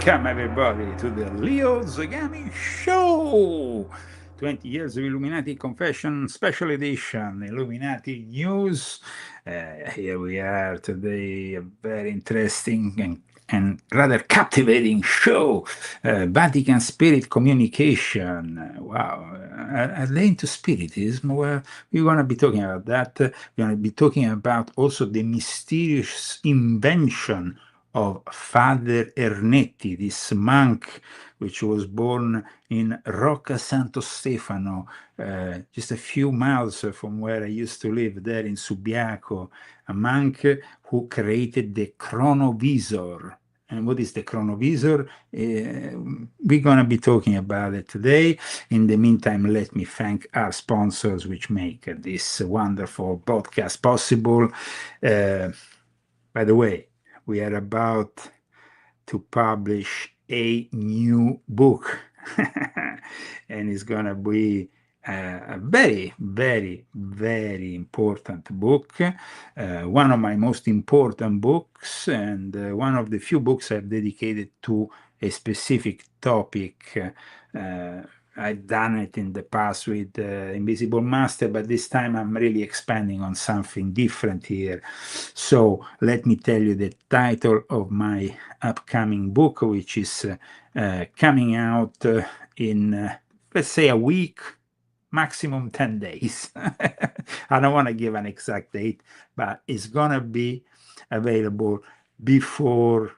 Welcome everybody to the Leo Zagami Show! 20 years of Illuminati Confession Special Edition, Illuminati News. Here we are today, a very interesting and rather captivating show. Vatican Spirit Communication. Wow. Are they into Spiritism? Well, we're going to be talking about that. We're going to be talking about also the mysterious invention of Father Ernetti, this monk which was born in Rocca Santo Stefano, just a few miles from where I used to live, there in Subiaco, a monk who created the Chronovisor. And what is the Chronovisor? We're going to be talking about it today. In the meantime, let me thank our sponsors which make this wonderful podcast possible. By the way, we are about to publish a new book, and it's going to be a very, very, very important book, one of my most important books, and one of the few books I've dedicated to a specific topic. I've done it in the past with Invisible Master, but this time I'm really expanding on something different here. So let me tell you the title of my upcoming book, which is coming out in, let's say, a week, maximum 10 days. I don't want to give an exact date, but it's going to be available before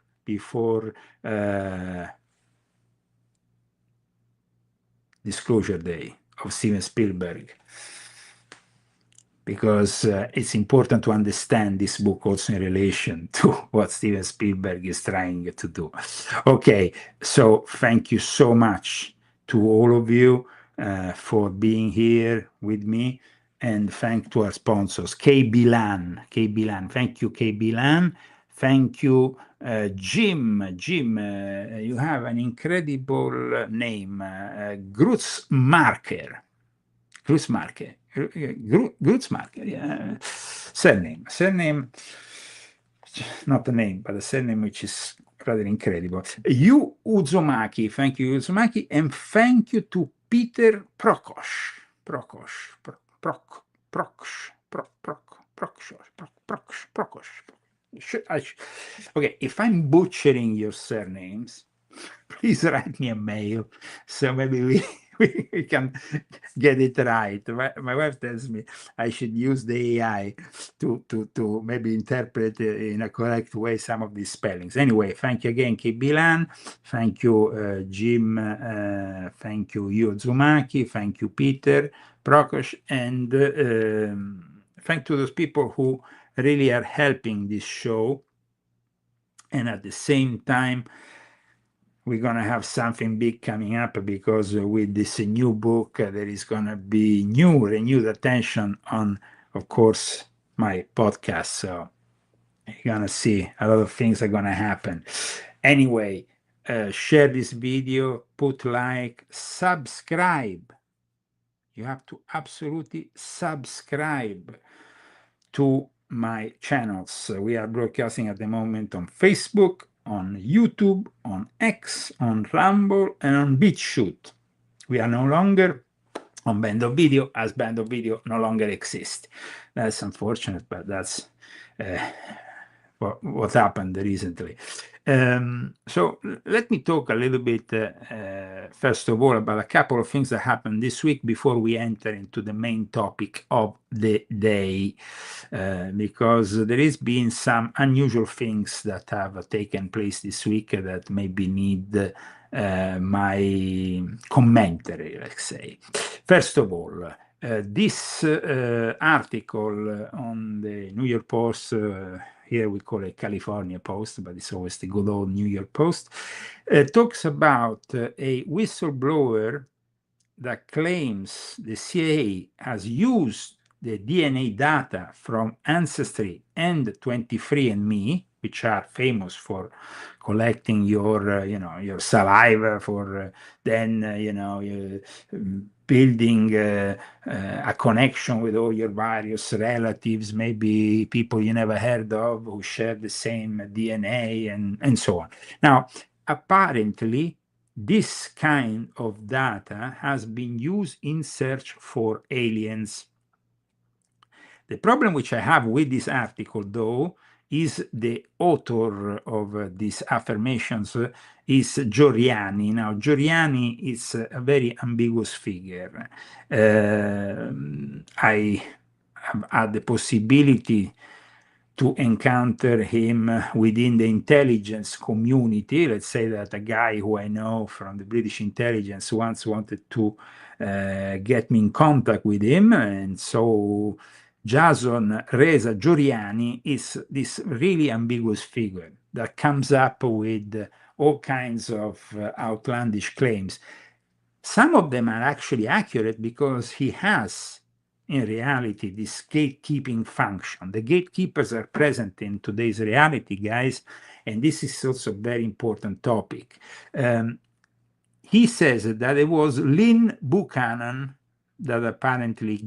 Disclosure Day of Steven Spielberg, because it's important to understand this book also in relation to what Steven Spielberg is trying to do. Okay, so thank you so much to all of you for being here with me, and thank to our sponsors, KB Lan, thank you KB Lan, thank you Jim, you have an incredible name, Grutzmarker, yeah. Surname, not the name, but the surname which is rather incredible. You Uzumaki, thank you Uzumaki, and thank you to Peter Prokosh. Okay, if I'm butchering your surnames, please write me a mail so maybe we can get it right. My wife tells me I should use the AI to maybe interpret in a correct way some of these spellings. Anyway, thank you again, Kibilan. Thank you, Jim. Thank you, Yozumaki. Thank you, Peter Prokosh. And thank to those people who really are helping this show. And at the same time, we're going to have something big coming up, because with this new book, there is going to be renewed attention on, of course, my podcast. So you're going to see a lot of things are going to happen. Anyway, share this video, put like, subscribe. You have to absolutely subscribe to my channels. We are broadcasting at the moment on Facebook, on YouTube, on X, on Rumble, and on BitChute. We are no longer on Band of Video, as Band of Video no longer exists. That's unfortunate, but that's what happened recently. So let me talk a little bit, first of all, about a couple of things that happened this week before we enter into the main topic of the day, because there has been some unusual things that have taken place this week that maybe need my commentary, let's say. First of all, this article on the New York Post, here we call it California Post, but it's always the good old New York Post, talks about a whistleblower that claims the CIA has used the DNA data from Ancestry and 23andMe, which are famous for collecting your, your saliva, for then, building a connection with all your various relatives, maybe people you never heard of who share the same DNA and so on. Now, apparently, this kind of data has been used in search for aliens. The problem which I have with this article, though, is the author of these affirmations is Gioriani. Now, Gioriani is a very ambiguous figure. I have had the possibility to encounter him within the intelligence community. Let's say that a guy who I know from the British intelligence once wanted to get me in contact with him, and so Jason Reza Gioriani is this really ambiguous figure that comes up with all kinds of outlandish claims. Some of them are actually accurate because he has, in reality, this gatekeeping function. The gatekeepers are present in today's reality, guys, and this is also a very important topic. He says that it was Lynn Buchanan that apparently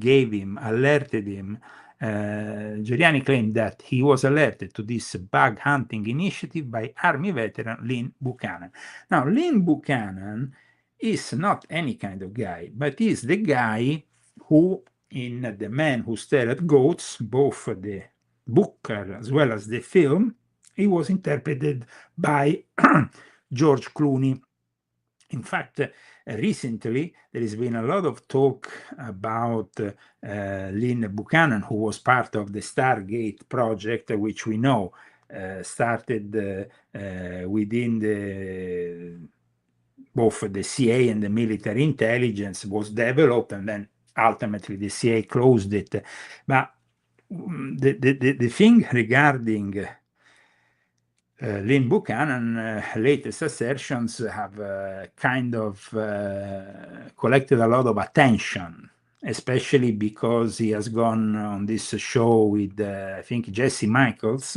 alerted him. Giuliani claimed that he was alerted to this bug hunting initiative by Army veteran Lynn Buchanan. Now, Lynn Buchanan is not any kind of guy, but is the guy who, in The Man Who Stared at Goats, both the book as well as the film, he was interpreted by George Clooney. In fact, recently, there has been a lot of talk about Lynn Buchanan, who was part of the Stargate project, which we know started within both the CIA and the military intelligence, was developed, and then ultimately the CIA closed it. But the thing regarding Lynn Buchanan, latest assertions have kind of collected a lot of attention, especially because he has gone on this show with, I think, Jesse Michaels.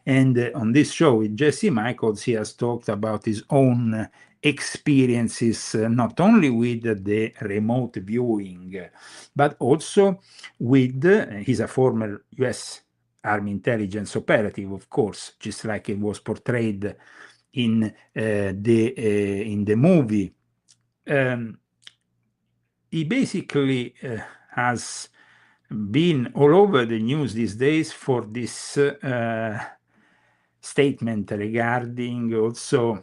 And on this show with Jesse Michaels, he has talked about his own experiences, not only with the remote viewing, but also with, he's a former US Army intelligence operative, of course, just like it was portrayed in the movie. He basically has been all over the news these days for this statement regarding also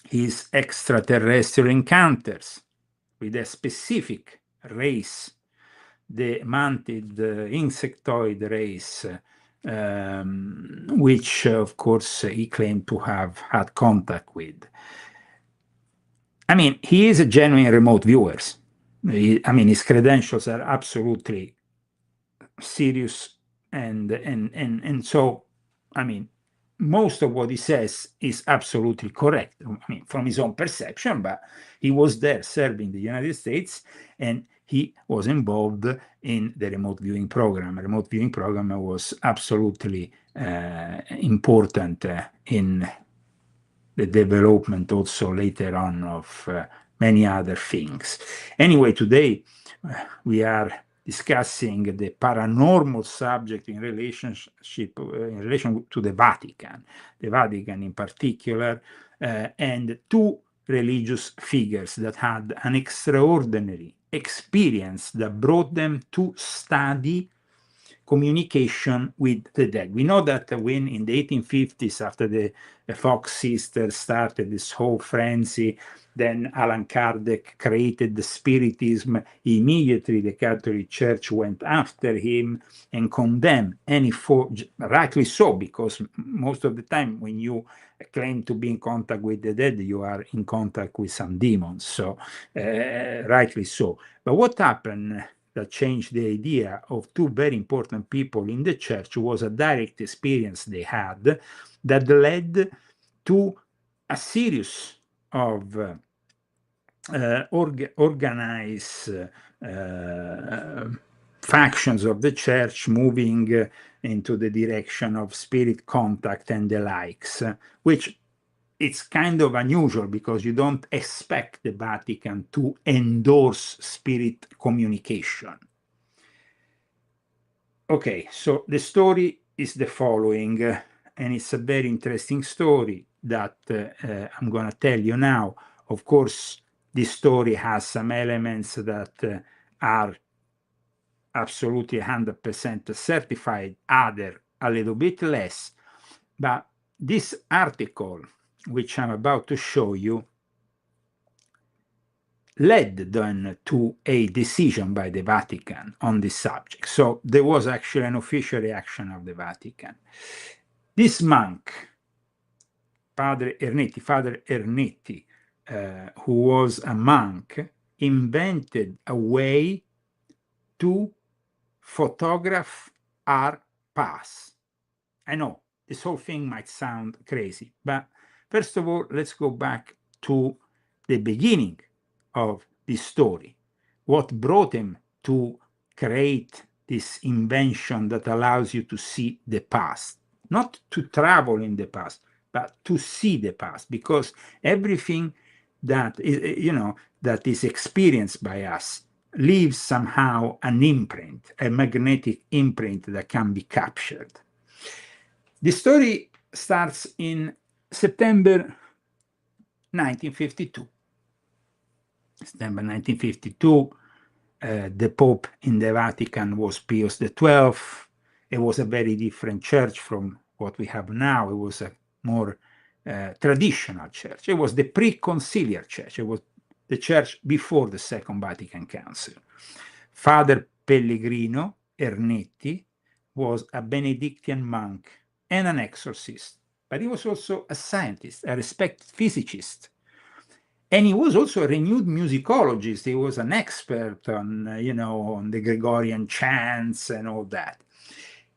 his extraterrestrial encounters with a specific race, the mantid insectoid race, which, of course, he claimed to have had contact with. I mean, he is a genuine remote viewer. I mean, his credentials are absolutely serious, and so, I mean, most of what he says is absolutely correct, I mean, from his own perception, but he was there serving the United States, and he was involved in the remote viewing program. The remote viewing program was absolutely important in the development also later on of many other things. Anyway, today we are discussing the paranormal subject in relationship in relation to the Vatican in particular, and two religious figures that had an extraordinary experience that brought them to study communication with the dead. We know that when in the 1850s, after the Fox sisters started this whole frenzy, then Allan Kardec created the Spiritism. Immediately, the Catholic Church went after him and condemned any form, rightly so, because most of the time when you claim to be in contact with the dead, you are in contact with some demons. So, rightly so. But what happened that changed the idea of two very important people in the church was a direct experience they had that led to a series of organized factions of the church moving into the direction of spirit contact and the likes, which it's kind of unusual because you don't expect the Vatican to endorse spirit communication. Okay, so the story is the following, and it's a very interesting story that I'm going to tell you now. Of course, this story has some elements that are absolutely 100% certified, other a little bit less, but this article, which I'm about to show you, led then to a decision by the Vatican on this subject. So there was actually an official reaction of the Vatican. This monk, Father Ernetti, who was a monk, invented a way to photograph our past. I know this whole thing might sound crazy, but first of all, let's go back to the beginning of this story. What brought him to create this invention that allows you to see the past, not to travel in the past, but to see the past, because everything that is, that is experienced by us leaves somehow an imprint, a magnetic imprint that can be captured. The story starts in September 1952. September 1952, the Pope in the Vatican was Pius XII. It was a very different church from what we have now. It was a more traditional church. It was the pre-conciliar church. It was the church before the Second Vatican Council. Father Pellegrino Ernetti was a Benedictine monk and an exorcist, but he was also a scientist, a respected physicist. And he was also a renewed musicologist. He was an expert on, on the Gregorian chants and all that.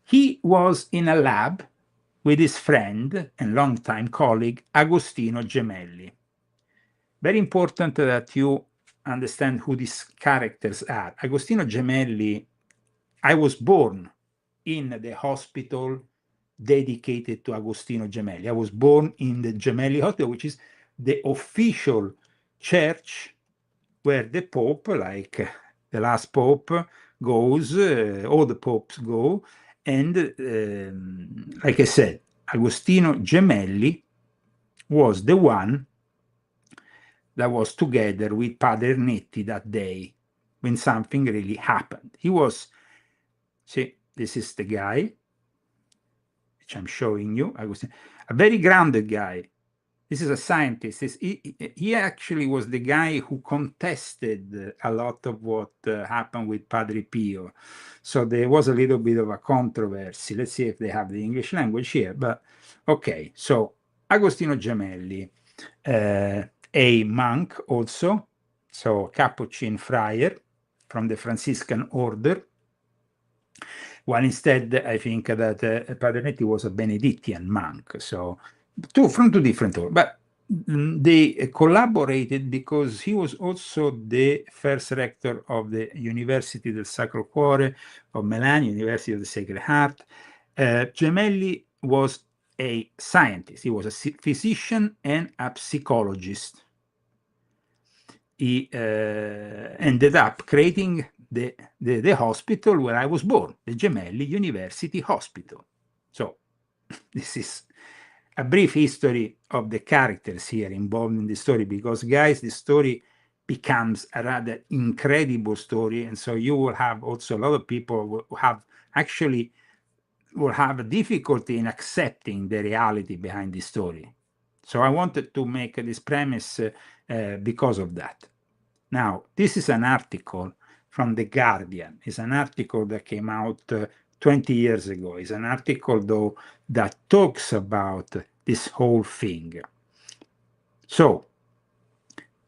He was in a lab with his friend and longtime colleague, Agostino Gemelli. Very important that you understand who these characters are. Agostino Gemelli, I was born in the hospital dedicated to Agostino Gemelli. I was born in the Gemelli Hospital, which is the official church where the Pope, like the last Pope, goes, all the popes go. And like I said, Agostino Gemelli was the one that was together with Padre Ernetti that day when something really happened. He was, see, this is the guy, which I'm showing you, Agostino, a very grounded guy. This is a scientist. He actually was the guy who contested a lot of what happened with Padre Pio. So there was a little bit of a controversy. Let's see if they have the English language here. But okay, so Agostino Gemelli, a monk also, so Capuchin friar from the Franciscan order. While instead, I think that Padre Ernetti was a Benedictine monk. So from two different orders, but they collaborated because he was also the first rector of the University del Sacro Cuore of Milan, University of the Sacred Heart. Gemelli was a scientist. He was a physician and a psychologist. He ended up creating the hospital where I was born, the Gemelli University Hospital. So this is a brief history of the characters here involved in the story, because, guys, the story becomes a rather incredible story, and so you will have also a lot of people who have actually will have a difficulty in accepting the reality behind the story. So I wanted to make this premise because of that. Now, this is an article from The Guardian. It's an article that came out 20 years ago. It's an article, though, that talks about this whole thing. So,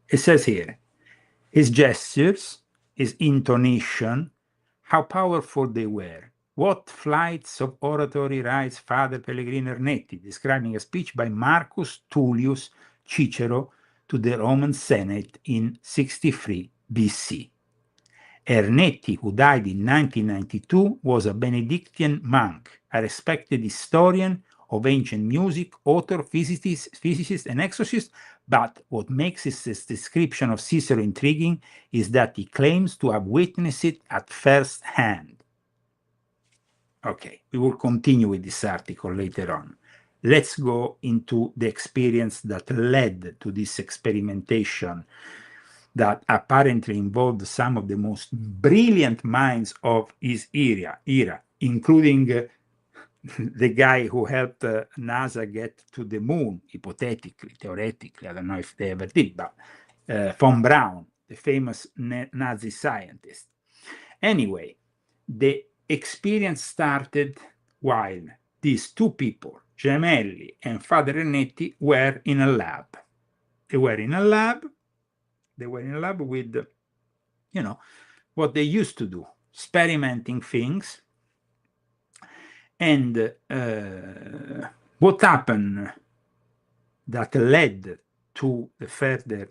it says here, his gestures, his intonation, how powerful they were. What flights of oratory writes Father Pellegrino Ernetti, describing a speech by Marcus Tullius Cicero to the Roman Senate in 63 BC. Ernetti, who died in 1992, was a Benedictine monk, a respected historian of ancient music, author, physicist, and exorcist, but what makes his description of Cicero intriguing is that he claims to have witnessed it at first hand. Okay, we will continue with this article later on. Let's go into the experience that led to this experimentation that apparently involved some of the most brilliant minds of his era, including the guy who helped NASA get to the moon, hypothetically, theoretically, I don't know if they ever did, but von Braun, the famous Nazi scientist. Anyway, the experience started while these two people, Gemelli and Father Ernetti, were in a lab. They were in a lab with, you know, what they used to do, experimenting things. And what happened that led to the further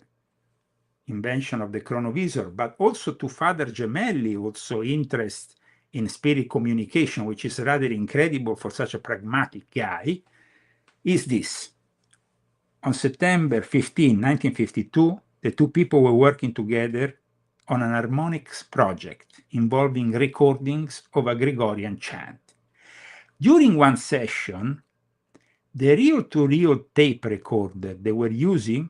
invention of the Chronovisor, but also to Father Gemelli, also interest in spirit communication, which is rather incredible for such a pragmatic guy, is this. On September 15, 1952, the two people were working together on an harmonics project involving recordings of a Gregorian chant. During one session, the reel-to-reel tape recorder they were using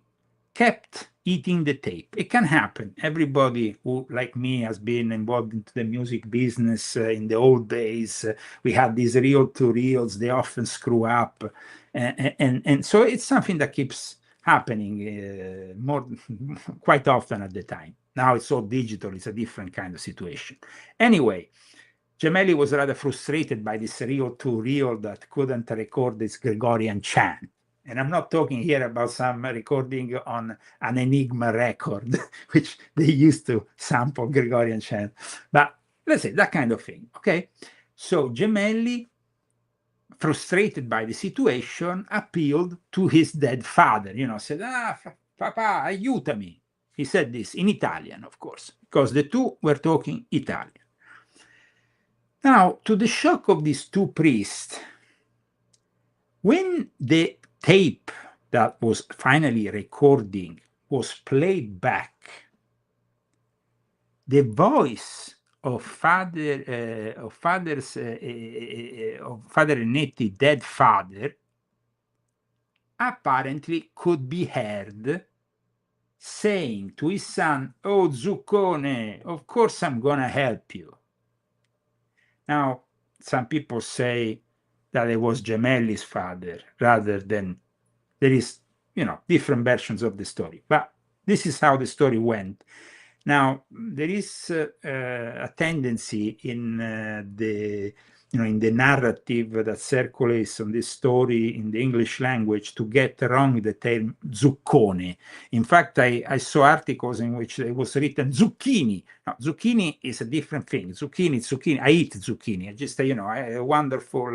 kept eating the tape. It can happen. Everybody who, like me, has been involved into the music business in the old days, we had these reel-to-reels, they often screw up. And so it's something that keeps happening quite often at the time. Now it's all digital, it's a different kind of situation. Anyway, Gemelli was rather frustrated by this reel-to-reel that couldn't record this Gregorian chant. And I'm not talking here about some recording on an Enigma record, which they used to sample Gregorian chant. But let's say that kind of thing, okay? So Gemelli, frustrated by the situation, appealed to his dead father, said, Papa, aiutami. He said this in Italian, of course, because the two were talking Italian. Now, to the shock of these two priests, when the tape that was finally recording was played back, the voice of Father Ernetti, dead father, apparently could be heard saying to his son, "Oh, Zuccone, of course I'm gonna help you." Now, some people say that it was Gemelli's father rather than, there is, different versions of the story. But this is how the story went. Now, there is a tendency in the narrative that circulates on this story in the English language to get wrong the term zuccone. In fact, I saw articles in which it was written zucchini. Now, zucchini is a different thing. Zucchini. I eat zucchini. I just, I had a wonderful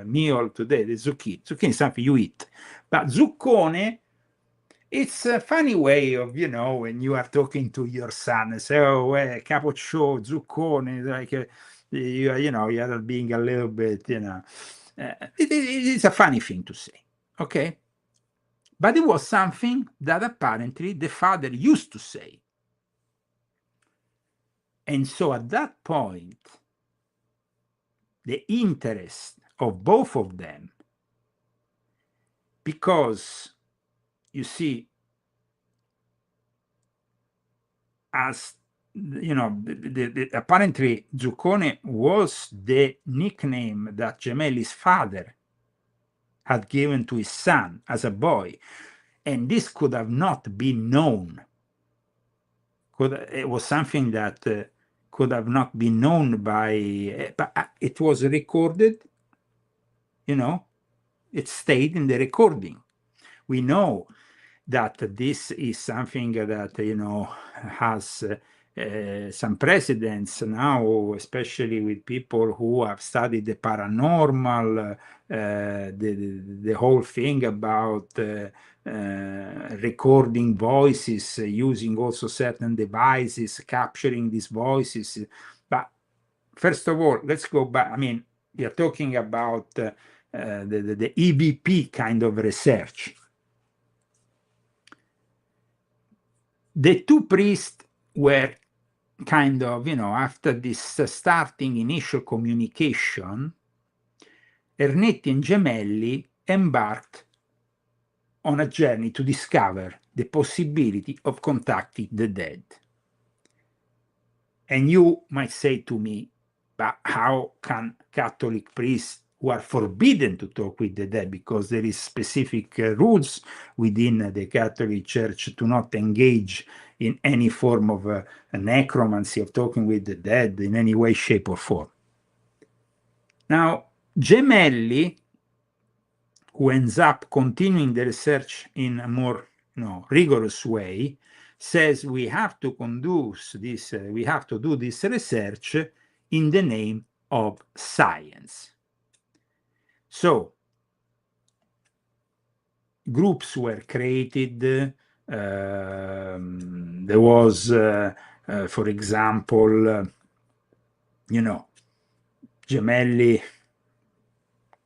meal today. The zucchini. Zucchini is something you eat. But zuccone, it's a funny way of, when you are talking to your son and say, "Oh, capoccio, zuccone," like, you are being a little bit, It's a funny thing to say, okay? But it was something that apparently the father used to say. And so at that point, the interest of both of them, because you see, as you know, apparently Zuccone was the nickname that Gemelli's father had given to his son as a boy, and this could have not been known. It was something that could have not been known by, but it was recorded, you know, it stayed in the recording. We know that this is something that, you know, has some precedence now, especially with people who have studied the paranormal, the whole thing about recording voices, using also certain devices, capturing these voices. But first of all, let's go back. I mean, we are talking about the EVP kind of research. The two priests were kind of, you know, after this starting initial communication, Ernetti and Gemelli embarked on a journey to discover the possibility of contacting the dead. And you might say to me, but how can Catholic priests who are forbidden to talk with the dead, because there is specific rules within the Catholic Church to not engage in any form of necromancy, of talking with the dead in any way, shape, or form. Now, Gemelli, who ends up continuing the research in a more, you know, rigorous way, says we have to conduce this, we have to do this research in the name of science. So groups were created. There was, for example, you know, Gemelli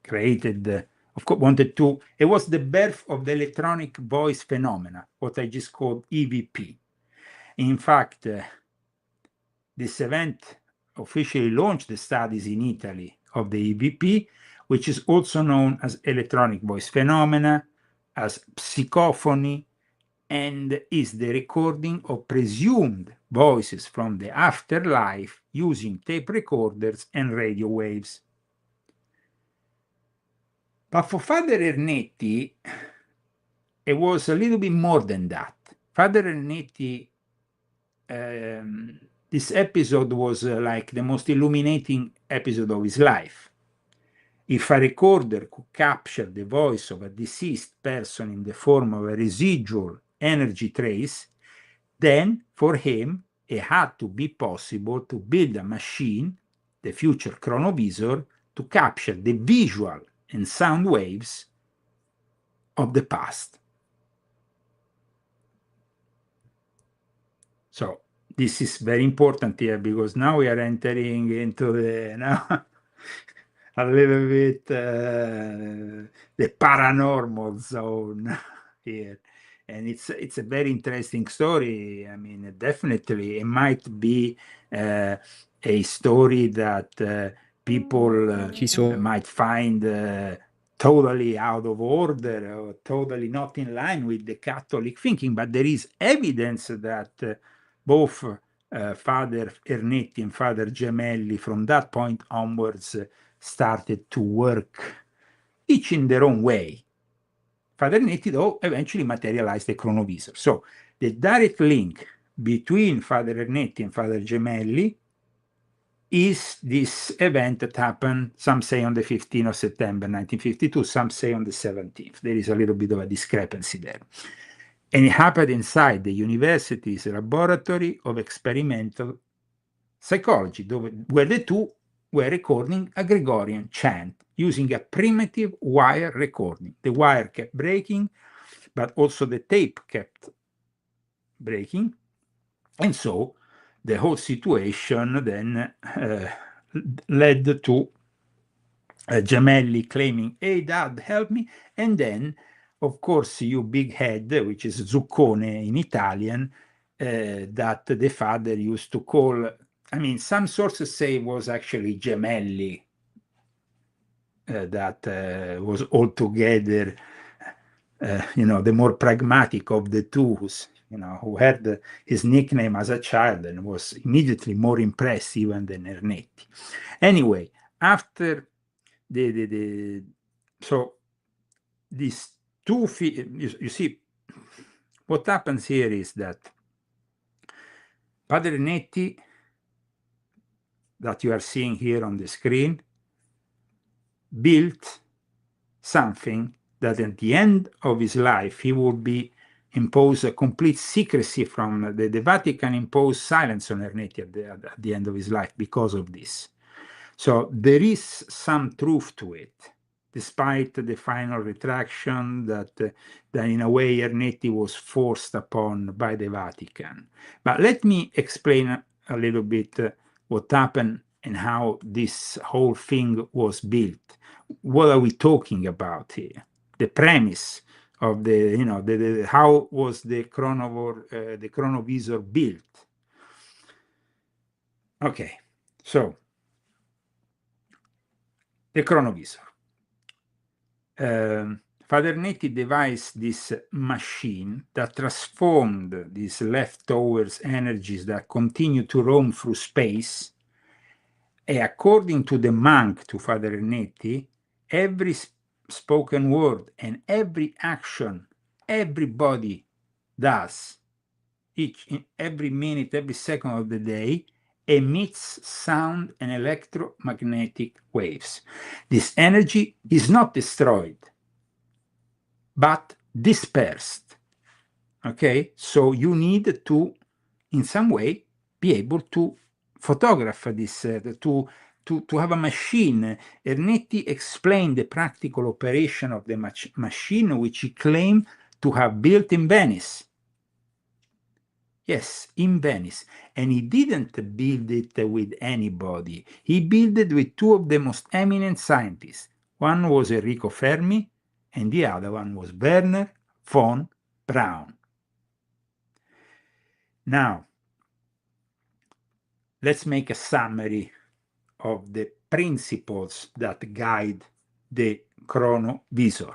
created, of course, wanted to, it was the birth of the electronic voice phenomena, what I just called EVP. In fact, this event officially launched the studies in Italy of the EVP, which is also known as electronic voice phenomena, as psychophony, and is the recording of presumed voices from the afterlife using tape recorders and radio waves. But for Father Ernetti, it was a little bit more than that. Father Ernetti, this episode was like the most illuminating episode of his life. If a recorder could capture the voice of a deceased person in the form of a residual energy trace, then for him it had to be possible to build a machine, the future Chronovisor, to capture the visual and sound waves of the past. So this is very important here, because now we are entering into the a little bit the paranormal zone here, and it's a very interesting story. I mean, definitely it might be a story that people might find totally out of order or totally not in line with the Catholic thinking, but there is evidence that both Father Ernetti and Father Gemelli from that point onwards started to work, each in their own way. Father Ernetti, though, eventually materialized the Chronovisor. So the direct link between Father Ernetti and Father Gemelli is this event that happened, some say on the 15th of September 1952, some say on the 17th. There is a little bit of a discrepancy there. And it happened inside the university's laboratory of experimental psychology, where the two were recording a Gregorian chant using a primitive wire recording. The wire kept breaking, but also the tape kept breaking. And so the whole situation then led to Gemelli claiming, hey, Dad, help me. And then, of course, you big head, which is Zuccone in Italian, that the father used to call, I mean, some sources say it was actually Gemelli that was altogether, the more pragmatic of the two, who had his nickname as a child and was immediately more impressed even than Ernetti. Anyway, after so these two, you see, what happens here is that Padre Ernetti, that you are seeing here on the screen, built something that at the end of his life he would be impose a complete secrecy from the Vatican, imposed silence on Ernetti at the end of his life because of this. So there is some truth to it, despite the final retraction that in a way Ernetti was forced upon by the Vatican. But let me explain a little bit what happened and how this whole thing was built. What are we talking about here? The premise of the how was the Chronovisor built? Okay, so the Chronovisor. Father Ernetti devised this machine that transformed these leftovers energies that continue to roam through space. And according to the monk, to Father Ernetti, every spoken word and every action everybody does, every minute, every second of the day, emits sound and electromagnetic waves. This energy is not destroyed, but dispersed. Okay, so you need to, in some way, be able to photograph this, to have a machine. Ernetti explained the practical operation of the machine, which he claimed to have built in Venice. Yes, in Venice. And he didn't build it with anybody. He built it with two of the most eminent scientists. One was Enrico Fermi, and the other one was Werner von Braun. Now, let's make a summary of the principles that guide the Chronovisor.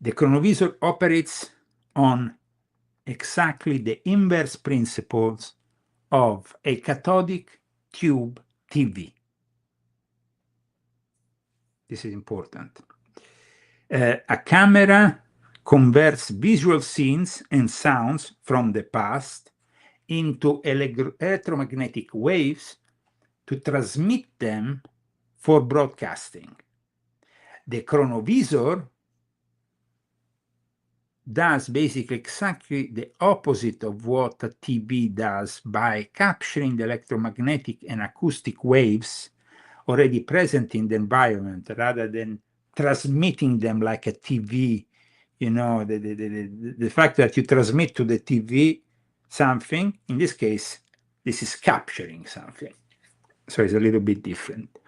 The Chronovisor operates on exactly the inverse principles of a cathodic tube TV. This is important. A camera converts visual scenes and sounds from the past into electromagnetic waves to transmit them for broadcasting. The Chronovisor does basically exactly the opposite of what a TV does by capturing the electromagnetic and acoustic waves already present in the environment rather than transmitting them like a TV. The fact that you transmit to the TV something, in this case, this is capturing something. So it's a little bit different.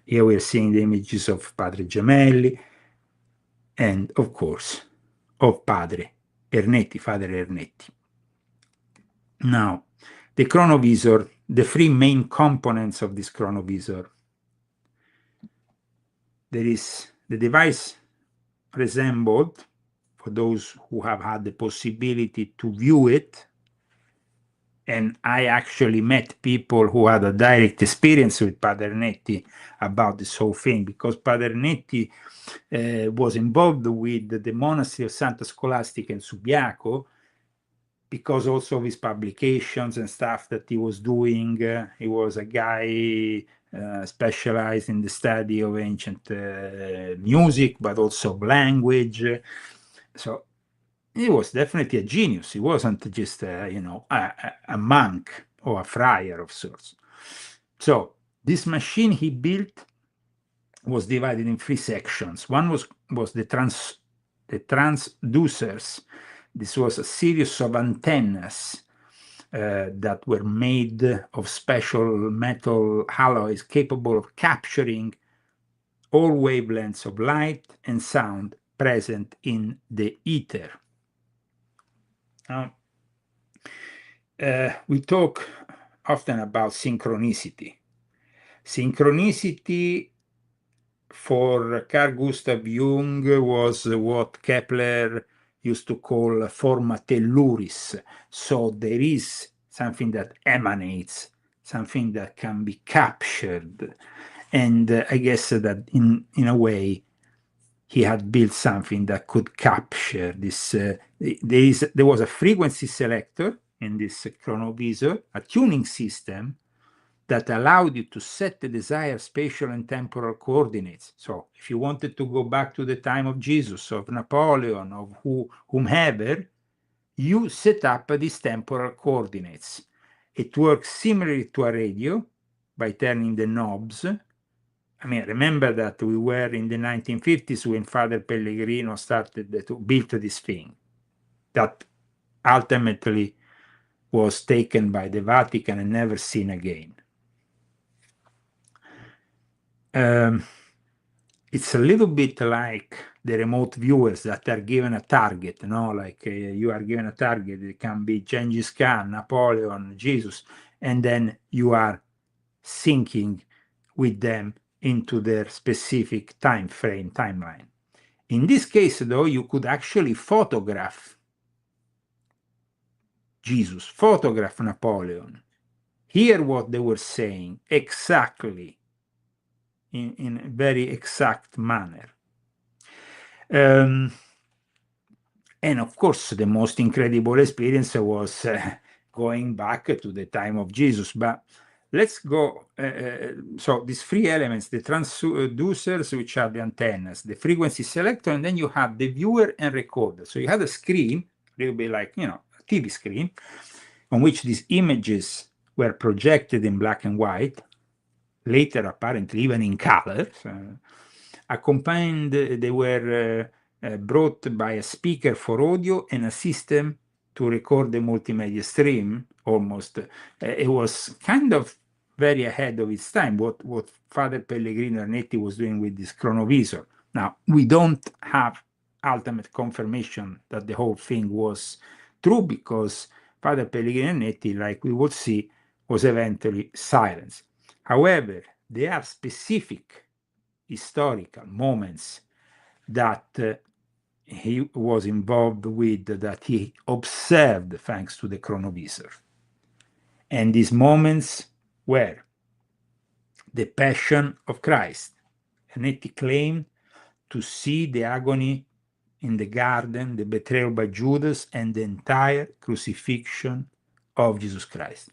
Here we're seeing the images of Padre Gemelli and, of course, of Padre Ernetti, Father Ernetti. Now, the Chronovisor, the three main components of this Chronovisor. There is the device resembled, for those who have had the possibility to view it, and I actually met people who had a direct experience with Padre Ernetti about this whole thing, because Padre Ernetti was involved with the monastery of Santa Scholastica in Subiaco, because also of his publications and stuff that he was doing. He was a guy specialized in the study of ancient music, but also language. So he was definitely a genius. He wasn't just, a monk or a friar of sorts. So this machine he built was divided in three sections. One was the transducers. This was a series of antennas that were made of special metal alloys capable of capturing all wavelengths of light and sound present in the ether. Now, we talk often about synchronicity. Synchronicity for Carl Gustav Jung was what Kepler used to call forma telluris. So there is something that emanates, something that can be captured. And I guess that in a way, he had built something that could capture this. There was a frequency selector in this chronovisor, a tuning system that allowed you to set the desired spatial and temporal coordinates. So if you wanted to go back to the time of Jesus, of Napoleon, of whomever, you set up these temporal coordinates. It works similarly to a radio by turning the knobs. I mean, remember that we were in the 1950s when Father Pellegrino started to build this thing that ultimately was taken by the Vatican and never seen again. It's a little bit like the remote viewers that are given a target, like you are given a target. It can be Genghis Khan, Napoleon, Jesus, and then you are syncing with them into their specific timeline. In this case, though, you could actually photograph Jesus, photograph Napoleon, hear what they were saying exactly in a very exact manner. And of course, the most incredible experience was going back to the time of Jesus. But let's go. So these three elements, the transducers, which are the antennas, the frequency selector, and then you have the viewer and recorder. So you had a screen, a little bit like, a TV screen, on which these images were projected in black and white, later apparently even in color. Accompanied, they were brought by a speaker for audio and a system to record the multimedia stream, almost. It was kind of very ahead of its time, what Father Pellegrino Ernetti was doing with this chronovisor. Now, we don't have ultimate confirmation that the whole thing was true, because Father Pellegrino Ernetti, like we will see, was eventually silenced. However, there are specific historical moments that he was involved with, that he observed thanks to the chronovisor. And these moments were the Passion of Christ. Ernetti claimed to see the agony in the garden, the betrayal by Judas, and the entire crucifixion of Jesus Christ.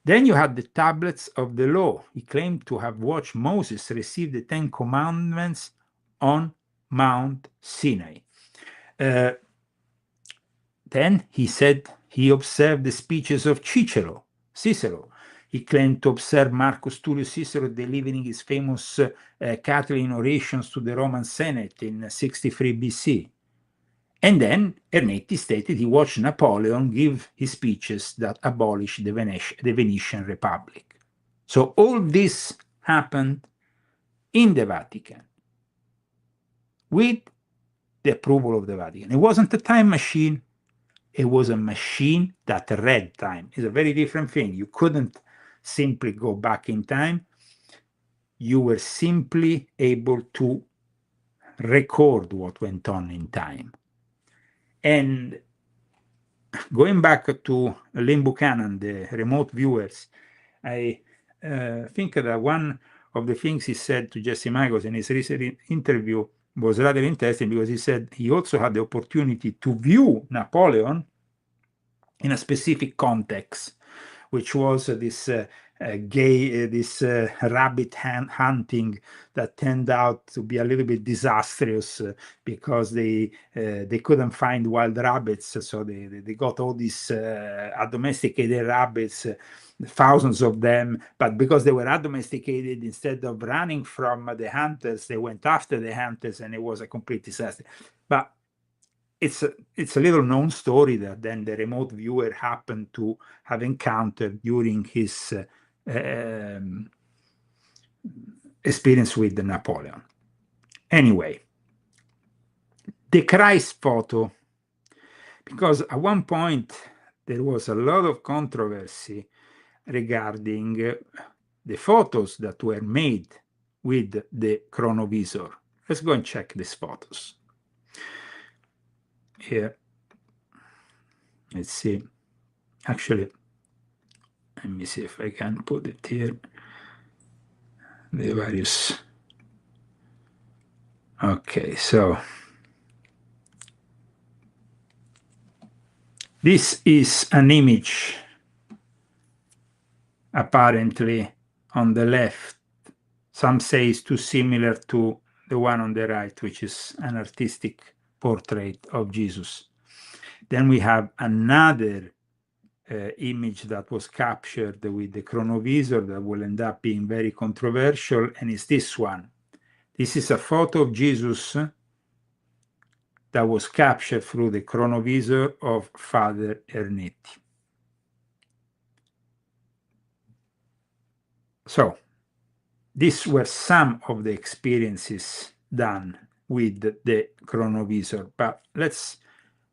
Then you had the tablets of the law. He claimed to have watched Moses receive the 10 Commandments on Mount Sinai. Then he said he observed the speeches of Cicero. He claimed to observe Marcus Tullius Cicero delivering his famous Catiline orations to the Roman Senate in 63 BC. And then Ernetti stated he watched Napoleon give his speeches that abolished the Venetian Republic. So all this happened in the Vatican with the approval of the Vatican. It wasn't a time machine. It was a machine that read time. It's a very different thing. You couldn't simply go back in time. You were simply able to record what went on in time. And going back to Lynn Buchanan, the remote viewers, I think that one of the things he said to Jesse Magos in his recent interview was rather interesting, because he said he also had the opportunity to view Napoleon in a specific context, which was this rabbit hunting that turned out to be a little bit disastrous, because they couldn't find wild rabbits, so they got all these domesticated rabbits, thousands of them, but because they were undomesticated, instead of running from the hunters, they went after the hunters, and it was a complete disaster. But it's a little known story that then the remote viewer happened to have encountered during his experience with Napoleon. Anyway, the Christ photo, because at one point there was a lot of controversy regarding the photos that were made with the Chronovisor. Let's go and check these photos. Here, let's see. Actually, let me see if I can put it here. The various. Okay, so this is an image apparently on the left. Some say it's too similar to the one on the right, which is an artistic portrait of Jesus. Then we have another image that was captured with the Chronovisor that will end up being very controversial, and it's this one. This is a photo of Jesus that was captured through the Chronovisor of Father Ernetti. So, these were some of the experiences done with the Chronovisor, but let's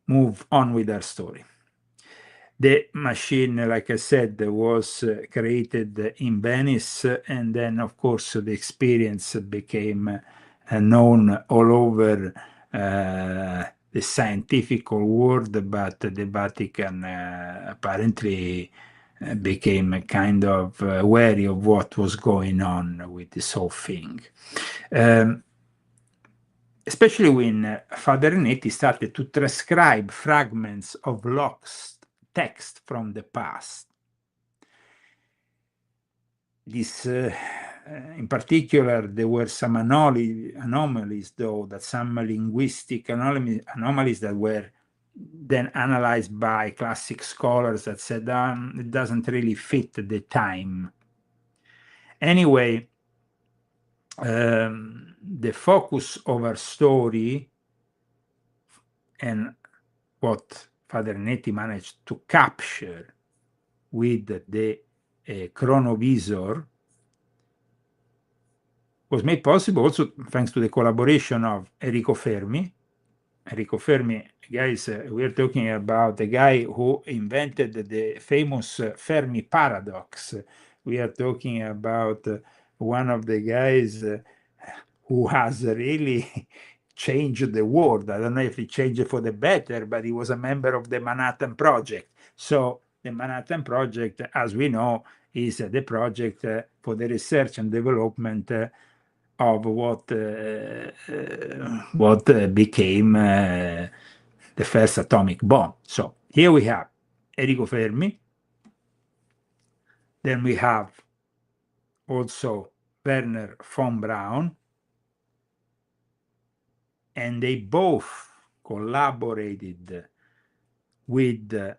move on with our story. The machine, like I said, was created in Venice, and then, of course, the experience became known all over the scientific world, but the Vatican apparently became kind of wary of what was going on with this whole thing. Especially when Father Ernetti started to transcribe fragments of lost text from the past. This, in particular, there were some anomalies, though, that some linguistic anomalies that were then analyzed by classic scholars that said it doesn't really fit the time. Anyway, the focus of our story and what Father Ernetti managed to capture with the Chronovisor was made possible also thanks to the collaboration of Enrico Fermi. Enrico Fermi, guys, we're talking about the guy who invented the famous Fermi paradox. We are talking about one of the guys who has really changed the world. I don't know if he changed it for the better, but he was a member of the Manhattan Project. So the Manhattan Project, as we know, is the project for the research and development of what became the first atomic bomb. So here we have Enrico Fermi. Then we have also Werner von Braun, and they both collaborated with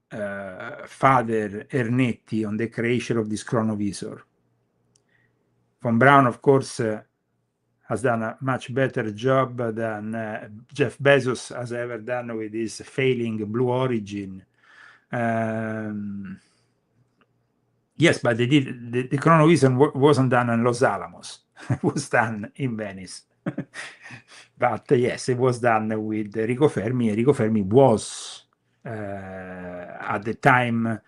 Father Ernetti on the creation of this Chronovisor. Von Braun, of course, has done a much better job than Jeff Bezos has ever done with his failing Blue Origin. Yes, but the Chronovisor wasn't done in Los Alamos. It was done in Venice. But yes, it was done with Enrico Fermi. Enrico Fermi was, at the time,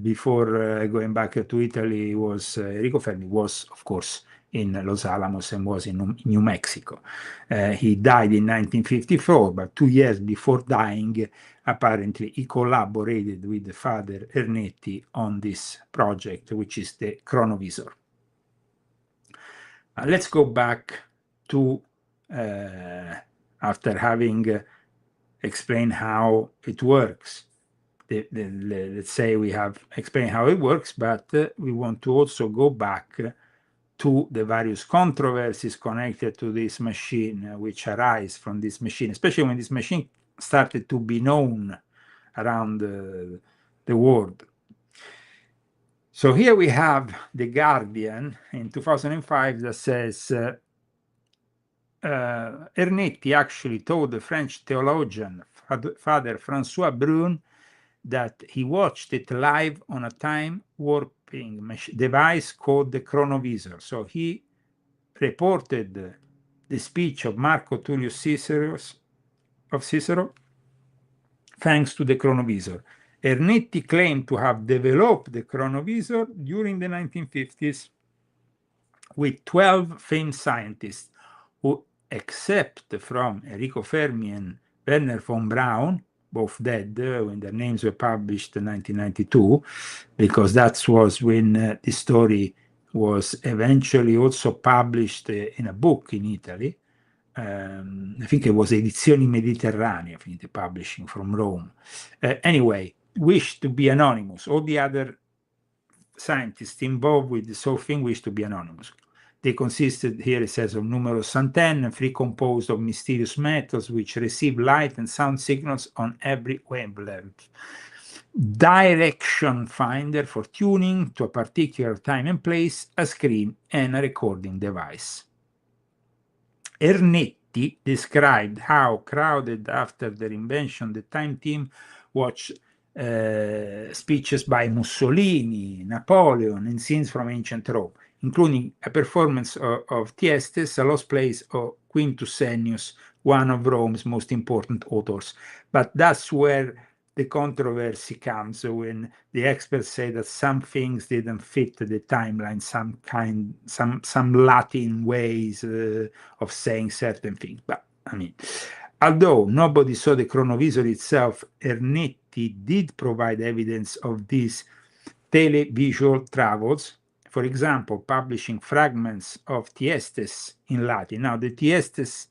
before going back to Italy, Enrico Fermi was, of course, in Los Alamos and was in New Mexico. He died in 1954, but 2 years before dying, apparently he collaborated with Father Ernetti on this project, which is the Chronovisor. Let's go back to, after having explained how it works. Let's say we have explained how it works, but we want to also go back to the various controversies connected to this machine, which arise from this machine, especially when this machine started to be known around the world. So here we have The Guardian in 2005 that says, Ernetti actually told the French theologian Father Francois Brun that he watched it live on a time warping device called the Chronovisor. So he reported the speech of Marco Tullius Cicero thanks to the Chronovisor. Ernetti claimed to have developed the Chronovisor during the 1950s with 12 famed scientists who, except from Enrico Fermi and Werner von Braun, both dead when their names were published in 1992, because that was when the story was eventually also published in a book in Italy. I think it was Edizioni Mediterranee, I think the publishing from Rome. Anyway, wished to be anonymous. All the other scientists involved with this whole thing wished to be anonymous. They consisted, here it says, of numerous antennae, free composed of mysterious metals which receive light and sound signals on every wavelength. Direction finder for tuning to a particular time and place, a screen, and a recording device. Ernetti described how, crowded after their invention, the time team watched speeches by Mussolini, Napoleon, and scenes from ancient Rome, including a performance of Tiestes, a lost place of Quintus Ennius, one of Rome's most important authors. But that's where the controversy comes, when the experts say that some things didn't fit the timeline, some Latin ways of saying certain things. But I mean, although nobody saw the Chronovisor itself, Ernetti did provide evidence of these televisual travels, for example, publishing fragments of Tiestes in Latin. Now, the Tiestes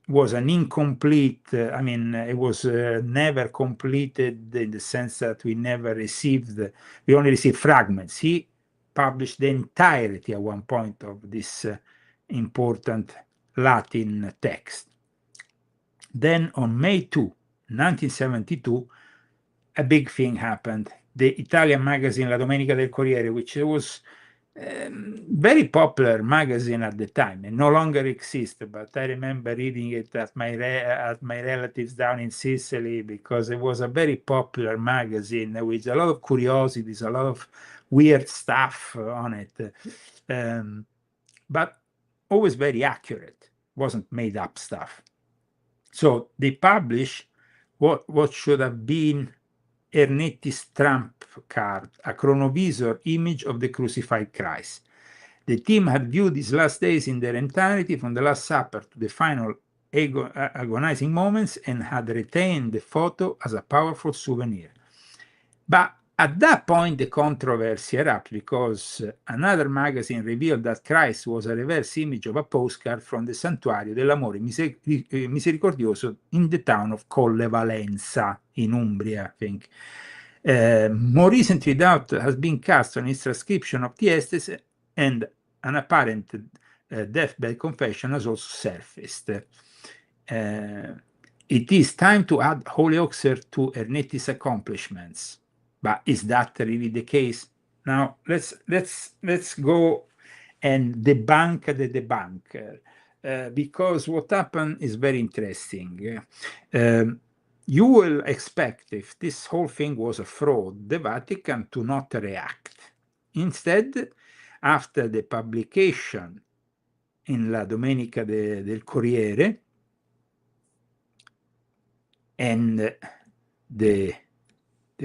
was an incomplete, it was never completed in the sense that we only received fragments. He published the entirety at one point of this important Latin text. Then on May 2, 1972, a big thing happened. The Italian magazine La Domenica del Corriere, which was very popular magazine at the time, and no longer exists, but I remember reading it at my relatives down in Sicily, because it was a very popular magazine with a lot of curiosities, a lot of weird stuff on it, but always very accurate, wasn't made up stuff. So they published what should have been Ernetti's trump card, a chronovisor image of the crucified Christ. The team had viewed his last days in their entirety, from the Last Supper to the final agonizing moments, and had retained the photo as a powerful souvenir. But at that point, the controversy erupted, because another magazine revealed that Christ was a reverse image of a postcard from the Santuario dell'Amore Misericordioso in the town of Colle Valenza, in Umbria, I think. More recently, doubt has been cast on its transcription of Tiestes, and an apparent deathbed confession has also surfaced. It is time to add Holyoxer to Ernetti's accomplishments. But is that really the case? Now let's go and debunk the debunker, because what happened is very interesting. You will expect, if this whole thing was a fraud, the Vatican to not react. Instead, after the publication in La Domenica del Corriere and the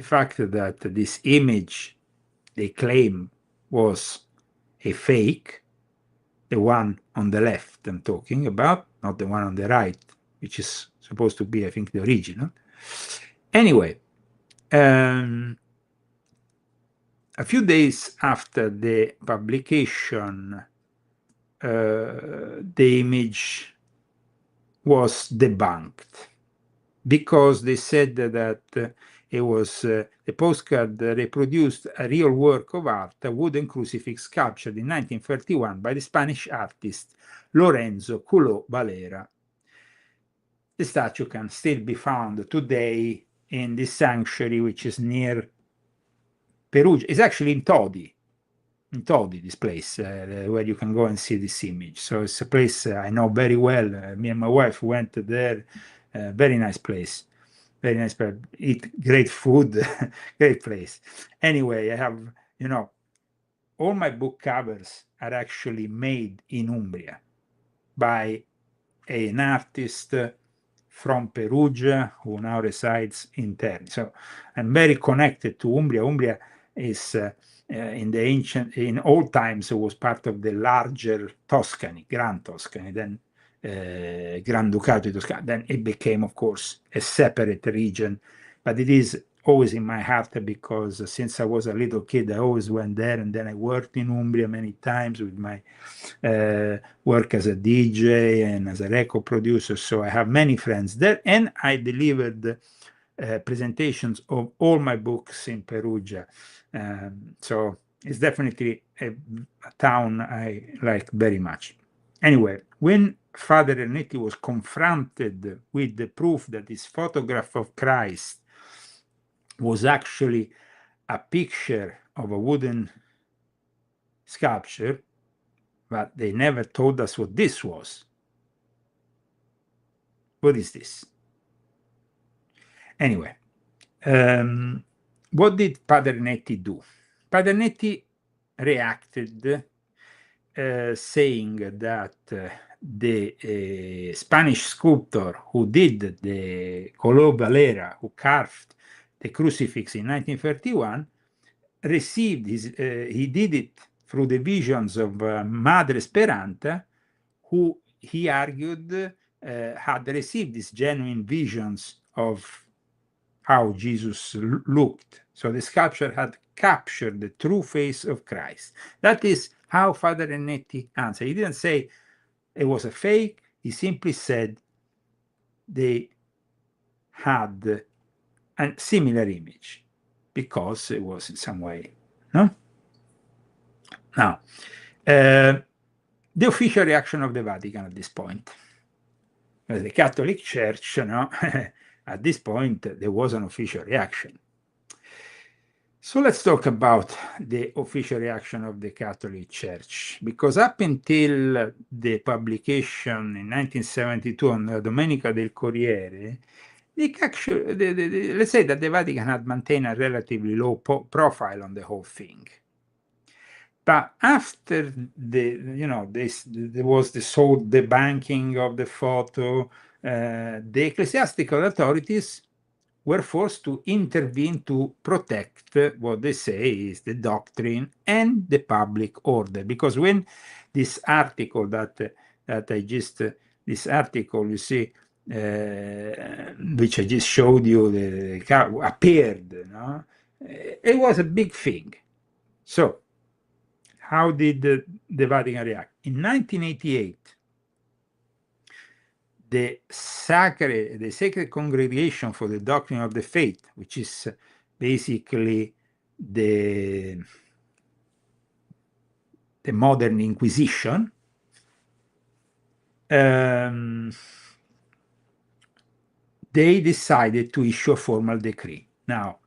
fact that this image they claim was a fake, the one on the left I'm talking about, not the one on the right, which is supposed to be, I think, the original. Anyway, a few days after the publication, the image was debunked, because they said that it was the postcard reproduced a real work of art, a wooden crucifix sculptured in 1931 by the Spanish artist Lorenzo Culó Valera. The statue can still be found today in this sanctuary, which is near Perugia. It's actually in Todi, in Todi, this place where you can go and see this image. So it's a place I know very well. Me and my wife went there. Very nice place. Very nice place. Eat great food. Great place. Anyway, I have, all my book covers are actually made in Umbria by an artist from Perugia who now resides in Terni. So I'm very connected to Umbria. Umbria is in old times, it was part of the larger Tuscany, Grand Tuscany, then Granducato di Toscana. Then it became, of course, a separate region, but it is always in my heart because since I was a little kid, I always went there, and then I worked in Umbria many times with my work as a DJ and as a record producer. So I have many friends there, and I delivered presentations of all my books in Perugia. So it's definitely a town I like very much. Anyway, when Father Ernetti was confronted with the proof that his photograph of Christ was actually a picture of a wooden sculpture, but they never told us what this was. What is this? Anyway, what did Padre Ernetti do? Padre Ernetti reacted saying that the Spanish sculptor who did the Color Valera, who carved the crucifix in 1931, received he did it through the visions of Madre Esperanta, who he argued had received these genuine visions of how Jesus looked. So the sculpture had captured the true face of Christ. That is how Father Ernetti answered. He didn't say it was a fake. He simply said they had a similar image because it was in some way, no? Now, the official reaction of the Vatican at this point. The Catholic Church, at this point, there was an official reaction. So let's talk about the official reaction of the Catholic Church, because up until the publication in 1972 on the Domenica del Corriere, let's say that the Vatican had maintained a relatively low profile on the whole thing. But after there was this whole debunking of the photo, the ecclesiastical authorities were forced to intervene to protect what they say is the doctrine and the public order. Because when this article this article, you see, which I just showed you, appeared, it was a big thing. So, how did the Vatican react? In 1988, the Sacred Congregation for the Doctrine of the Faith, which is basically the modern Inquisition, they decided to issue a formal decree. Now,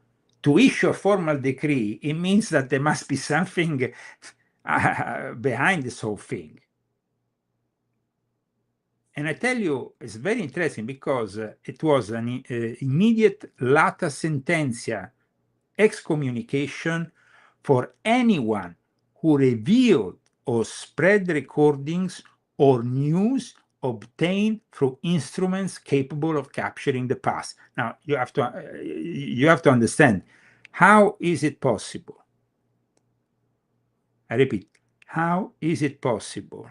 to issue a formal decree, it means that there must be something behind this whole thing. And I tell you, it's very interesting because it was an immediate lata sententia excommunication for anyone who revealed or spread recordings or news obtained through instruments capable of capturing the past. Now, you have to understand, how is it possible? I repeat, how is it possible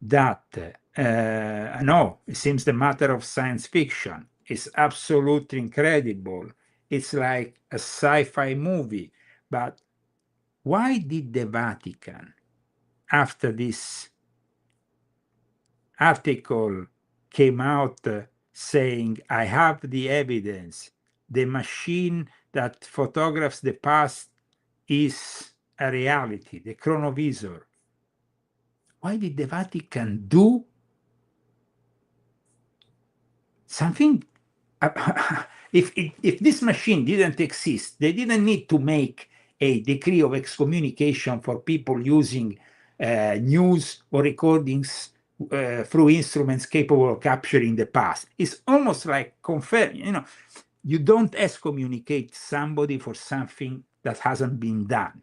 that no, it seems the matter of science fiction. It's absolutely incredible. It's like a sci-fi movie. But why did the Vatican, after this article came out saying, I have the evidence, the machine that photographs the past is a reality, the Chronovisor, why did the Vatican do something? If this machine didn't exist, they didn't need to make a decree of excommunication for people using news or recordings through instruments capable of capturing the past. It's almost like confirming, you don't excommunicate somebody for something that hasn't been done.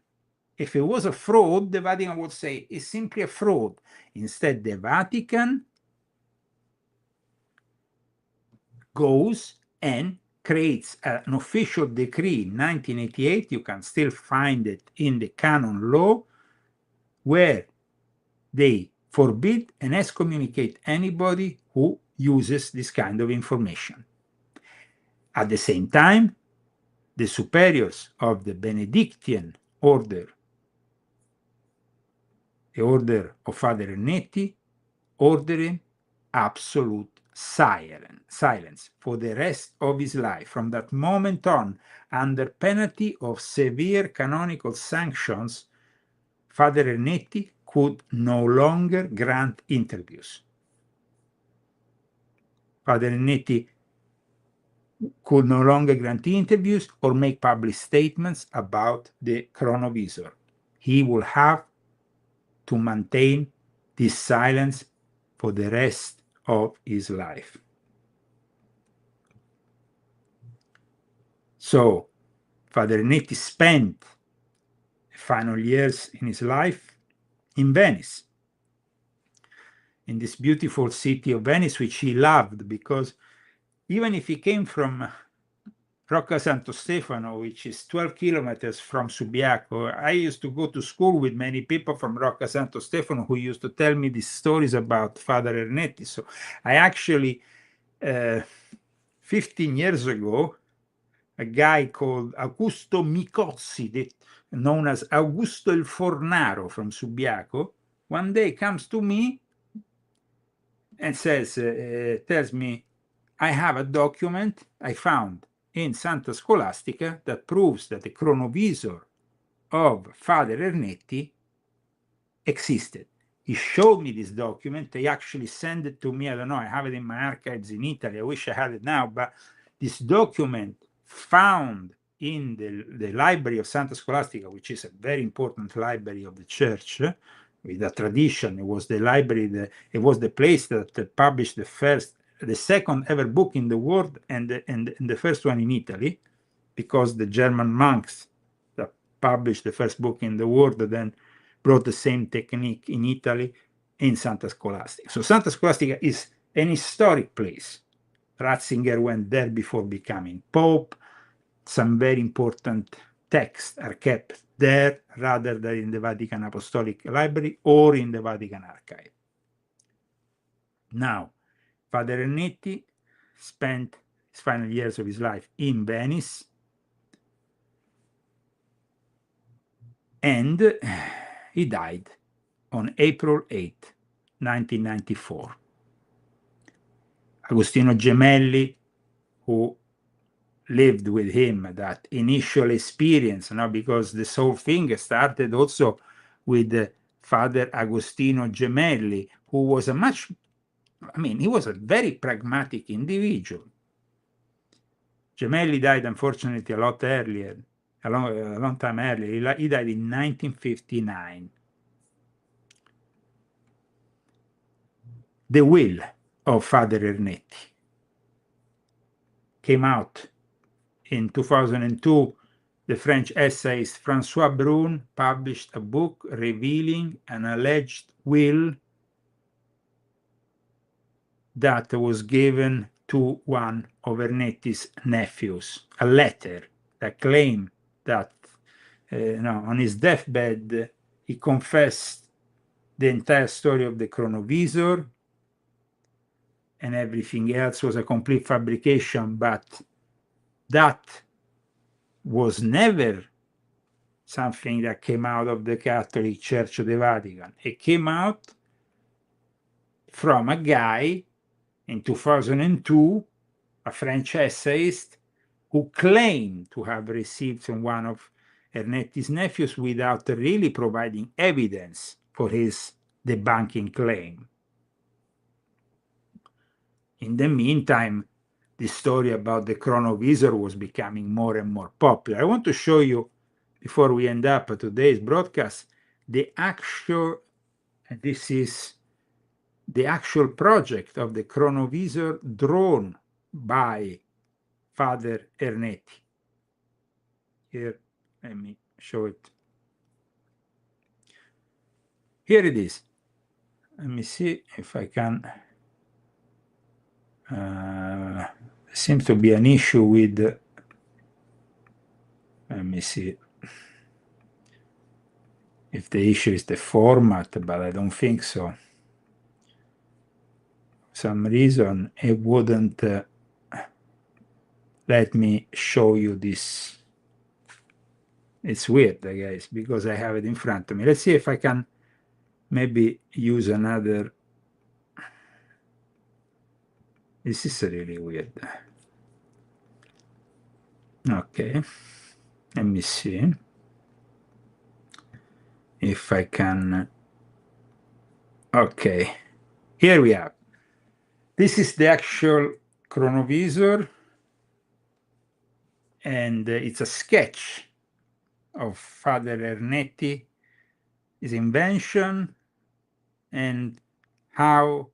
If it was a fraud, the Vatican would say it's simply a fraud. Instead, the Vatican goes and creates an official decree in 1988. You can still find it in the canon law, where they forbid and excommunicate anybody who uses this kind of information. At the same time, the superiors of the Benedictine order, the order of Father Ernetti, ordering absolute silence for the rest of his life. From that moment on, under penalty of severe canonical sanctions, Father Ernetti could no longer grant interviews. Father Ernetti could no longer grant interviews or make public statements about the Chronovisor. He will have to maintain this silence for the rest of his life. So, Father Ernetti spent the final years in his life in Venice, in this beautiful city of Venice, which he loved, because even if he came from Rocca Santo Stefano, which is 12 kilometers from Subiaco, I used to go to school with many people from Rocca Santo Stefano who used to tell me these stories about Father Ernetti. So I actually, 15 years ago, a guy called Augusto Micozzi, known as Augusto il Fornaro from Subiaco, one day comes to me and says, tells me, I have a document I found in Santa Scholastica that proves that the Chronovisor of Father Ernetti existed. He showed me this document. They actually sent it to me. I don't know. I have it in my archives in Italy. I wish I had it now. But this document found in the library of Santa Scholastica, which is a very important library of the church, with a tradition. It was the library, it was the place that published the second ever book in the world and the first one in Italy, because the German monks that published the first book in the world then brought the same technique in Italy, in Santa Scholastica. So Santa Scholastica is an historic place. Ratzinger went there before becoming Pope. Some very important texts are kept there rather than in the Vatican Apostolic Library or in the Vatican Archive. Now, Father Ernetti spent his final years of his life in Venice, and he died on April 8, 1994. Agostino Gemelli, who lived with him, that initial experience, because this whole thing started also with Father Agostino Gemelli, who was he was a very pragmatic individual. Gemelli died, unfortunately, a lot earlier, a long time earlier. He died in 1959. The will of Father Ernetti came out in 2002. The French essayist François Brun published a book revealing an alleged will that was given to one of Ernetti's nephews, a letter that claimed that on his deathbed he confessed the entire story of the Chronovisor, and everything else was a complete fabrication, but that was never something that came out of the Catholic Church of the Vatican. It came out from a guy in 2002, a French essayist, who claimed to have received from one of Ernetti's nephews without really providing evidence for his debunking claim. In the meantime, the story about the Chronovisor was becoming more and more popular. I want to show you before we end up today's broadcast, this is the actual project of the Chronovisor drawn by Father Ernetti. Here, let me show it. Here it is. Let me see if I can. Seems to be an issue with. Let me see if the issue is the format, but I don't think so. Some reason it wouldn't let me show you this. It's weird, guys, because I have it in front of me. Let's see if I can maybe use another. This is really weird. Okay, let me see if I can. Okay, here we are. This is the actual Chronovisor, and it's a sketch of Father Ernetti, his invention, and how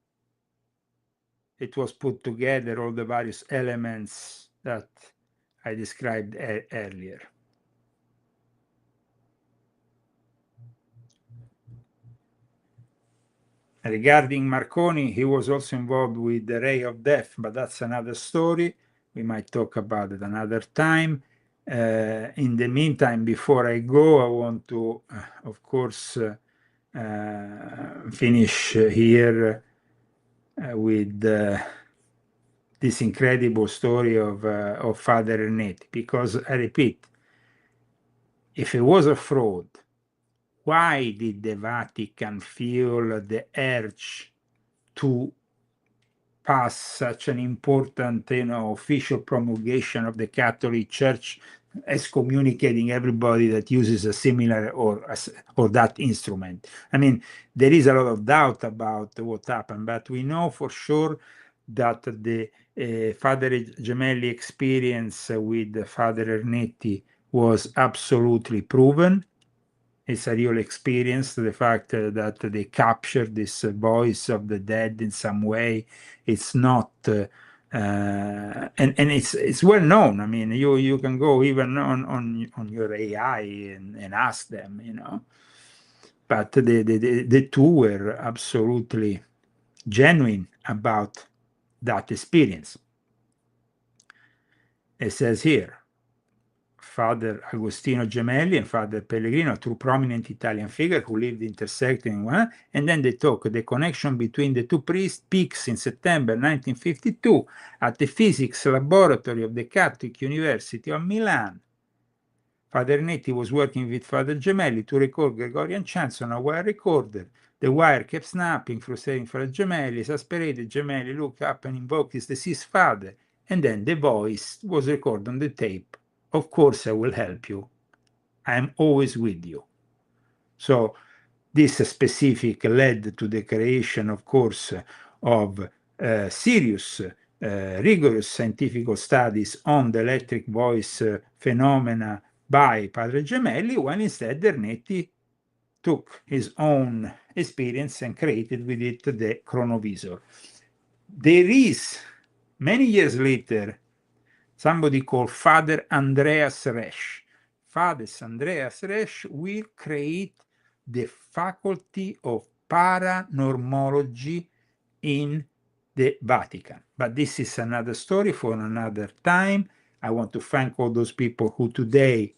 it was put together, all the various elements that I described earlier. Regarding Marconi, he was also involved with the Ray of Death, but that's another story. We might talk about it another time. In the meantime, before I go, I want to, of course, finish here with this incredible story of Father Ernetti, because I repeat, if it was a fraud, why did the Vatican feel the urge to pass such an important, official promulgation of the Catholic Church, excommunicating everybody that uses a similar or that instrument? I mean, there is a lot of doubt about what happened, but we know for sure that the Father Gemelli experience with Father Ernetti was absolutely proven. It's a real experience. The fact that they captured this voice of the dead in some way, it's not, and it's well known. I mean, you can go even on your AI and ask them, But the two were absolutely genuine about that experience. It says here, Father Agostino Gemelli and Father Pellegrino, two prominent Italian figures who lived intersecting in one, and then they talk the connection between the two priests peaks in September 1952 at the physics laboratory of the Catholic University of Milan. Father Ernetti was working with Father Gemelli to record Gregorian chants on a wire recorder. The wire kept snapping, frustrating Father Gemelli. Exasperated, Gemelli looked up and invoked his deceased father, and then the voice was recorded on the tape. Of course, I will help you. I am always with you. So this specific led to the creation, of course, of serious, rigorous scientific studies on the electric voice phenomena by Padre Gemelli, when instead Ernetti took his own experience and created with it the Chronovisor. There is, many years later, somebody called Father Andreas Resch. Father Andreas Resch will create the faculty of paranormology in the Vatican. But this is another story for another time. I want to thank all those people who today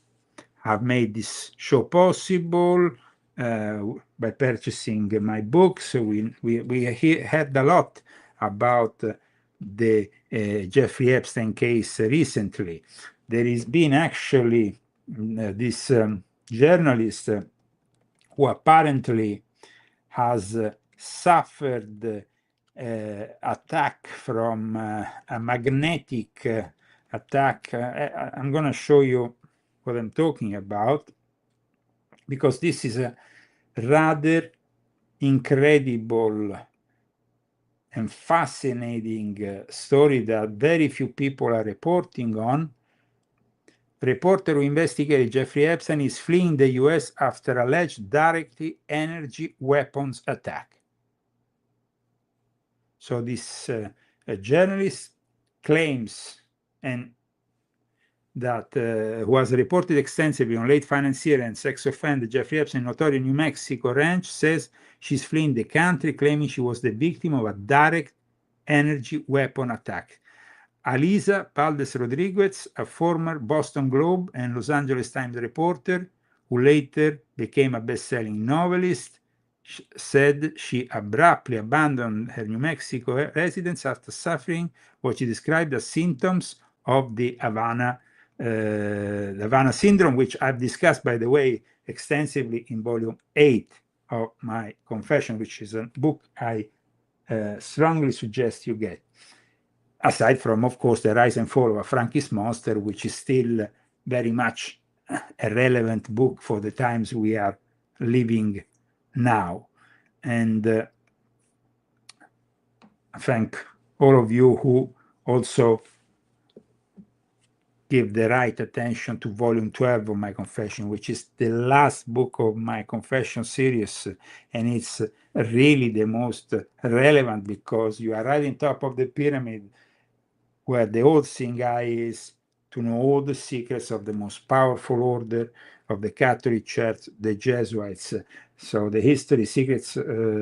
have made this show possible by purchasing my books. We heard a lot about the Jeffrey Epstein case recently. There has been actually this journalist who apparently has suffered attack from a magnetic attack. I'm going to show you what I'm talking about, because this is a rather incredible and fascinating story that very few people are reporting on. reporter who investigated Jeffrey Epstein is fleeing the US after alleged direct energy weapons attack. So this journalist claims and that was reported extensively on late financier and sex offender Jeffrey Epstein, notorious New Mexico ranch, says she's fleeing the country, claiming she was the victim of a direct energy weapon attack. Alisa Paldes Rodriguez, a former Boston Globe and Los Angeles Times reporter who later became a best-selling novelist, said she abruptly abandoned her New Mexico residence after suffering what she described as symptoms of the Havana syndrome, which I've discussed, by the way, extensively in volume 8 of my confession, which is a book I strongly suggest you get. Aside from, of course, the rise and fall of a Frankist monster, which is still very much a relevant book for the times we are living now. And I thank all of you who also give the right attention to volume 12 of my confession, which is the last book of my confession series, and it's really the most relevant because you are right on top of the pyramid where the old seeing eye is, to know all the secrets of the most powerful order of the Catholic Church, the Jesuits. So the history, secrets,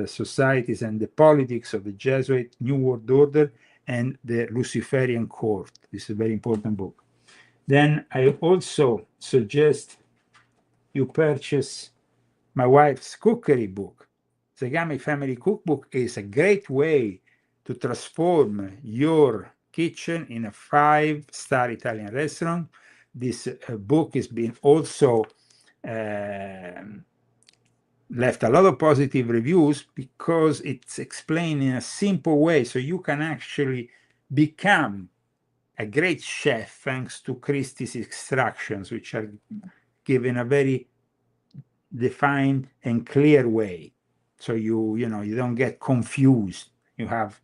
societies, and the politics of the Jesuit New World Order and the Luciferian court. This is a very important book. Then I also suggest you purchase my wife's cookery book. Zegami Family Cookbook is a great way to transform your kitchen in a 5-star Italian restaurant. This book has been also left a lot of positive reviews because it's explained in a simple way, so you can actually become a great chef thanks to Christie's instructions, which are given a very defined and clear way. So you don't get confused. You have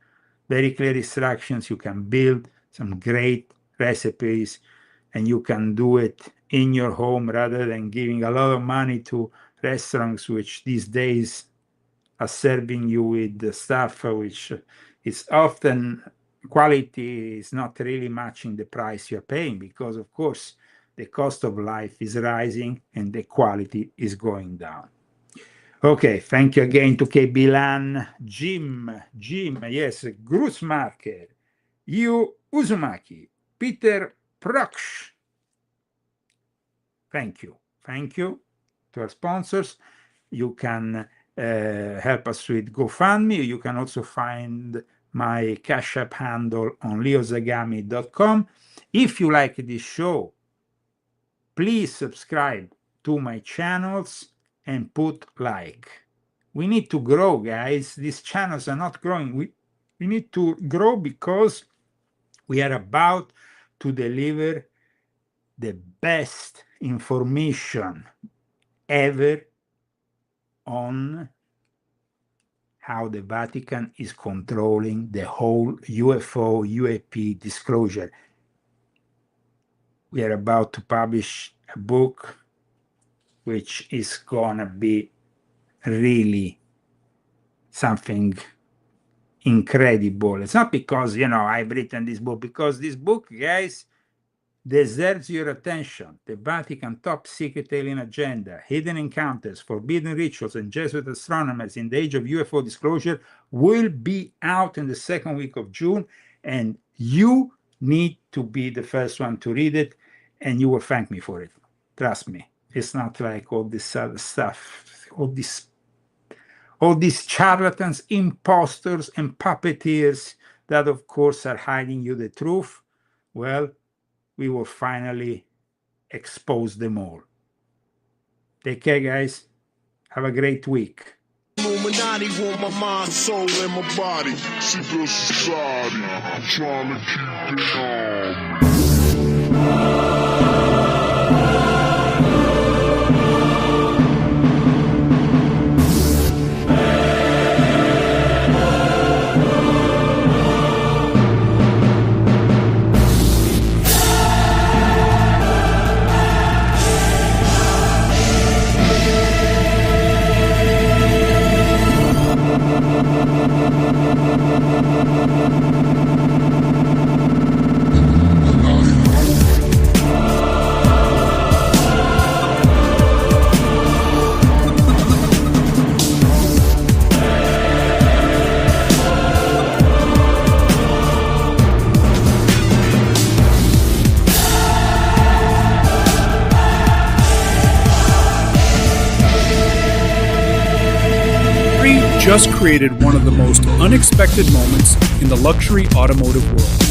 very clear instructions. You can build some great recipes, and you can do it in your home rather than giving a lot of money to restaurants, which these days are serving you with the stuff which is often quality is not really matching the price you're paying, because of course the cost of life is rising and the quality is going down. Okay, thank you again to KB Lan, Jim, yes, Grutzmarker, Yu Uzumaki, Peter Proksch. Thank you to our sponsors. You can help us with GoFundMe. You can also find my Cash App handle on leozagami.com. If you like this show, please subscribe to my channels and put like. We need to grow, guys. These channels are not growing. We need to grow because we are about to deliver the best information ever on how the Vatican is controlling the whole UFO, UAP disclosure. We are about to publish a book which is gonna be really something incredible. It's not because, I've written this book, because this book, guys, deserves your attention. The Vatican Top Secret Alien Agenda, Hidden Encounters, Forbidden Rituals, and Jesuit Astronomers in the Age of UFO Disclosure will be out in the second week of June, and you need to be the first one to read it, and you will thank me for it. Trust me. It's not like all this other stuff, all these charlatans, imposters, and puppeteers that, of course, are hiding you the truth. Well, we will finally expose them all. Take care, guys. Have a great week. Illuminati want my mind, soul, and my body. Secret society, trying to keep it on. just created one of the most unexpected moments in the luxury automotive world.